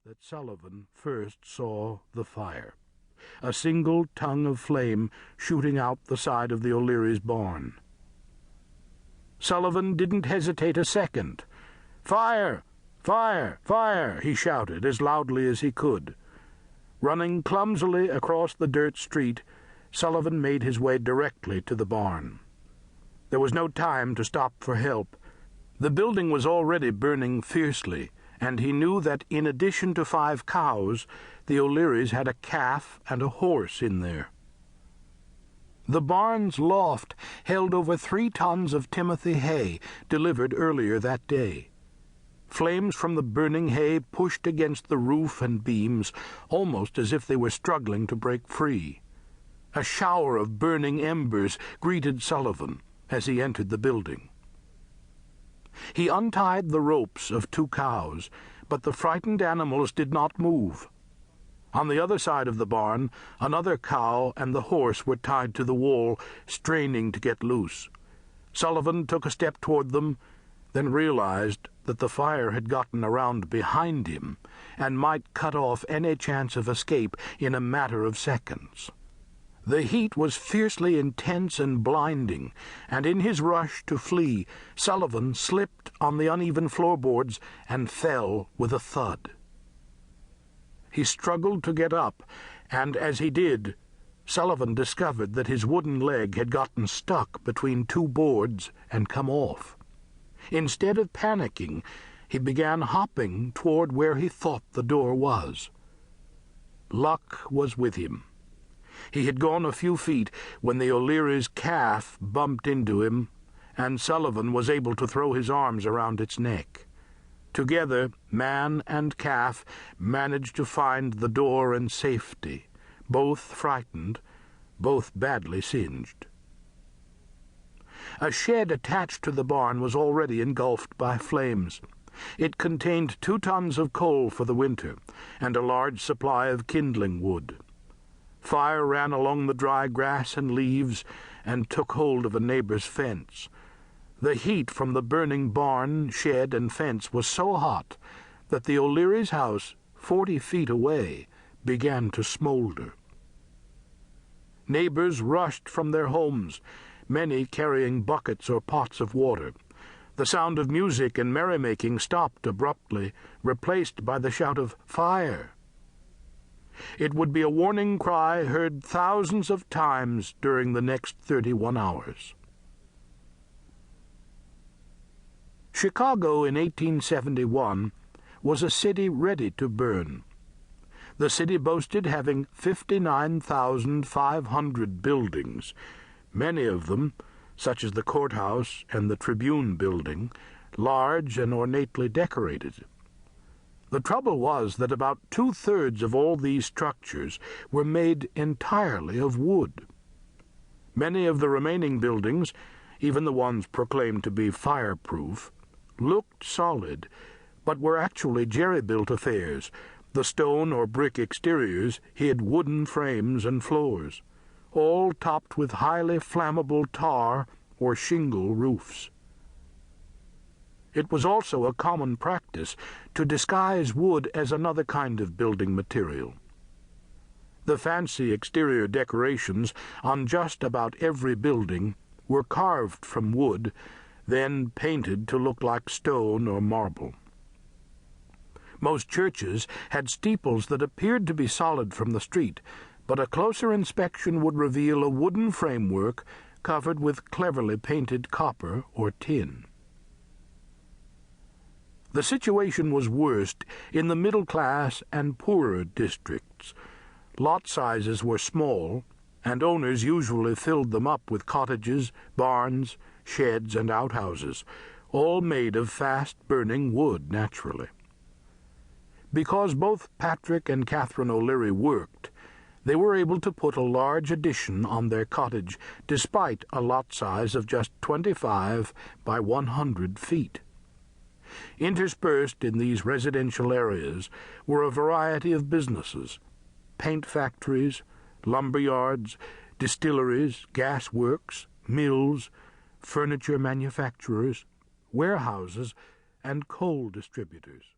that Sullivan first saw the fire, a single tongue of flame shooting out the side of the O'Leary's barn. Sullivan didn't hesitate a second. "Fire! Fire! Fire!" he shouted as loudly as he could. Running clumsily across the dirt street, Sullivan made his way directly to the barn. There was no time to stop for help. The building was already burning fiercely, and he knew that in addition to 5 cows, the O'Learys had a calf and a horse in there. The barn's loft held over 3 tons of Timothy hay, delivered earlier that day. Flames from the burning hay pushed against the roof and beams, almost as if they were struggling to break free. A shower of burning embers greeted Sullivan as he entered the building. He untied the ropes of 2 cows, but the frightened animals did not move. On the other side of the barn, another cow and the horse were tied to the wall, straining to get loose. Sullivan took a step toward them, then realized that the fire had gotten around behind him and might cut off any chance of escape in a matter of seconds. The heat was fiercely intense and blinding, and in his rush to flee, Sullivan slipped on the uneven floorboards and fell with a thud. He struggled to get up, and as he did, Sullivan discovered that his wooden leg had gotten stuck between 2 boards and come off. Instead of panicking, he began hopping toward where he thought the door was. Luck was with him. He had gone a few feet when the O'Leary's calf bumped into him, and Sullivan was able to throw his arms around its neck. Together, man and calf managed to find the door and safety, both frightened, both badly singed. A shed attached to the barn was already engulfed by flames. It contained 2 tons of coal for the winter, and a large supply of kindling wood. Fire ran along the dry grass and leaves and took hold of a neighbor's fence. The heat from the burning barn, shed, and fence was so hot that the O'Leary's house, 40 feet away, began to smolder. Neighbors rushed from their homes, many carrying buckets or pots of water. The sound of music and merrymaking stopped abruptly, replaced by the shout of "Fire!" It would be a warning cry heard thousands of times during the next 31 hours. Chicago in 1871 was a city ready to burn. The city boasted having 59,500 buildings, many of them, such as the courthouse and the Tribune building, large and ornately decorated. The trouble was that about 2/3 of all these structures were made entirely of wood. Many of the remaining buildings, even the ones proclaimed to be fireproof, looked solid, but were actually jerry-built affairs. The stone or brick exteriors hid wooden frames and floors, all topped with highly flammable tar or shingle roofs. It was also a common practice to disguise wood as another kind of building material. The fancy exterior decorations on just about every building were carved from wood, then painted to look like stone or marble. Most churches had steeples that appeared to be solid from the street, but a closer inspection would reveal a wooden framework covered with cleverly painted copper or tin. The situation was worst in the middle-class and poorer districts. Lot sizes were small, and owners usually filled them up with cottages, barns, sheds, and outhouses, all made of fast-burning wood, naturally. Because both Patrick and Catherine O'Leary worked, they were able to put a large addition on their cottage, despite a lot size of just 25 by 100 feet. Interspersed in these residential areas were a variety of businesses: paint factories, lumber yards, distilleries, gas works, mills, furniture manufacturers, warehouses, and coal distributors.